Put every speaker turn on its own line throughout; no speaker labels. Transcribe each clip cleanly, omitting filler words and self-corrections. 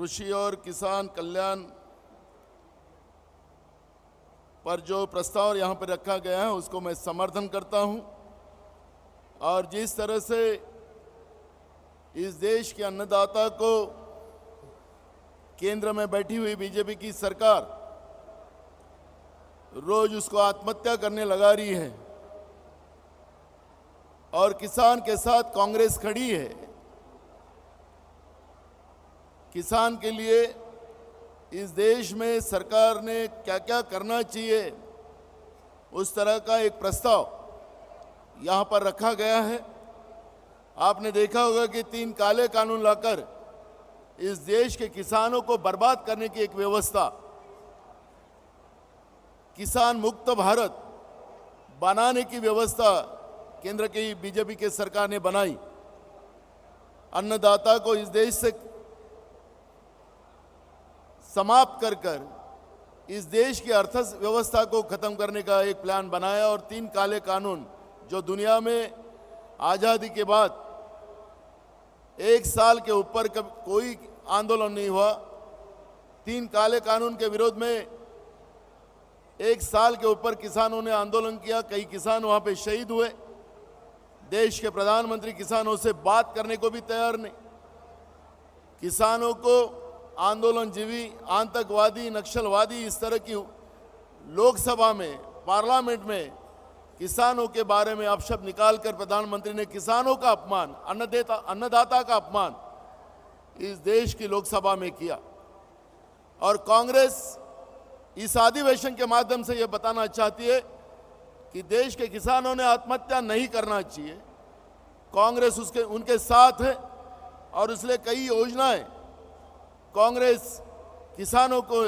कृषि और किसान कल्याण पर जो प्रस्ताव यहाँ पर रखा गया है उसको मैं समर्थन करता हूँ। और जिस तरह से इस देश के अन्नदाता को केंद्र में बैठी हुई बीजेपी की सरकार रोज उसको आत्महत्या करने लगा रही है और किसान के साथ कांग्रेस खड़ी है, किसान के लिए इस देश में सरकार ने क्या क्या करना चाहिए उस तरह का एक प्रस्ताव यहाँ पर रखा गया है। आपने देखा होगा कि 3 काले कानून लाकर इस देश के किसानों को बर्बाद करने की एक व्यवस्था, किसान मुक्त भारत बनाने की व्यवस्था केंद्र की बीजेपी के सरकार ने बनाई। अन्नदाता को इस देश से समाप्त कर इस देश की अर्थव्यवस्था को खत्म करने का एक प्लान बनाया और 3 काले कानून जो दुनिया में आज़ादी के बाद 1 साल के ऊपर कोई आंदोलन नहीं हुआ, 3 काले कानून के विरोध में 1 साल के ऊपर किसानों ने आंदोलन किया। कई किसान वहां पे शहीद हुए। देश के प्रधानमंत्री किसानों से बात करने को भी तैयार नहीं। किसानों को आंदोलनजीवी, आतंकवादी, नक्सलवादी इस तरह की लोकसभा में, पार्लियामेंट में किसानों के बारे में अपशब्द निकालकर प्रधानमंत्री ने किसानों का अपमान, अन्नदाता का अपमान इस देश की लोकसभा में किया। और कांग्रेस इस अधिवेशन के माध्यम से यह बताना चाहती है कि देश के किसानों ने आत्महत्या नहीं करना चाहिए। कांग्रेस उनके साथ है और इसलिए कई योजनाएं कांग्रेस किसानों को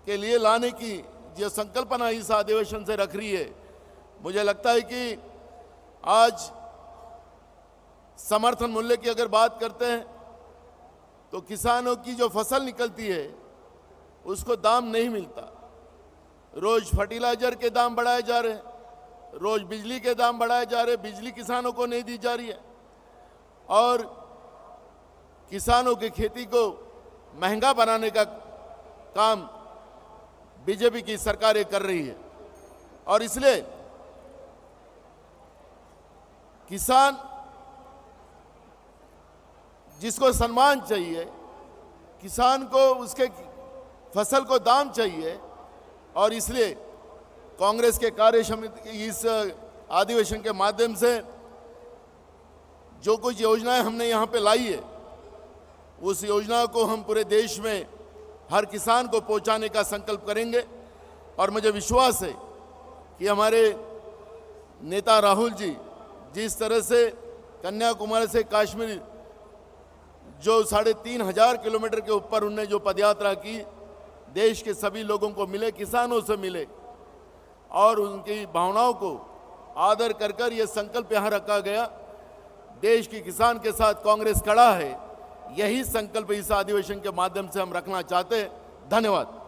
के लिए लाने की जो संकल्पना इस अधिवेशन से रख रही है। मुझे लगता है कि आज समर्थन मूल्य की अगर बात करते हैं तो किसानों की जो फसल निकलती है उसको दाम नहीं मिलता। रोज फर्टिलाइजर के दाम बढ़ाए जा रहे हैं, रोज बिजली के दाम बढ़ाए जा रहे हैं, बिजली किसानों को नहीं दी जा रही है और किसानों की खेती को महंगा बनाने का काम बीजेपी की सरकारें कर रही है। और इसलिए किसान जिसको सम्मान चाहिए, किसान को उसके फसल को दाम चाहिए और इसलिए कांग्रेस के कार्य समिति की इस अधिवेशन के माध्यम से जो कुछ योजनाएं हमने यहाँ पे लाई है उस योजना को हम पूरे देश में हर किसान को पहुँचाने का संकल्प करेंगे। और मुझे विश्वास है कि हमारे नेता राहुल जी जिस तरह से कन्याकुमारी से कश्मीर जो 3,500 किलोमीटर के ऊपर उनने जो पदयात्रा की, देश के सभी लोगों को मिले, किसानों से मिले और उनकी भावनाओं को आदर कर यह संकल्प यहाँ रखा गया, देश के किसान के साथ कांग्रेस खड़ा है। यही संकल्प इस अधिवेशन के माध्यम से हम रखना चाहते हैं। धन्यवाद।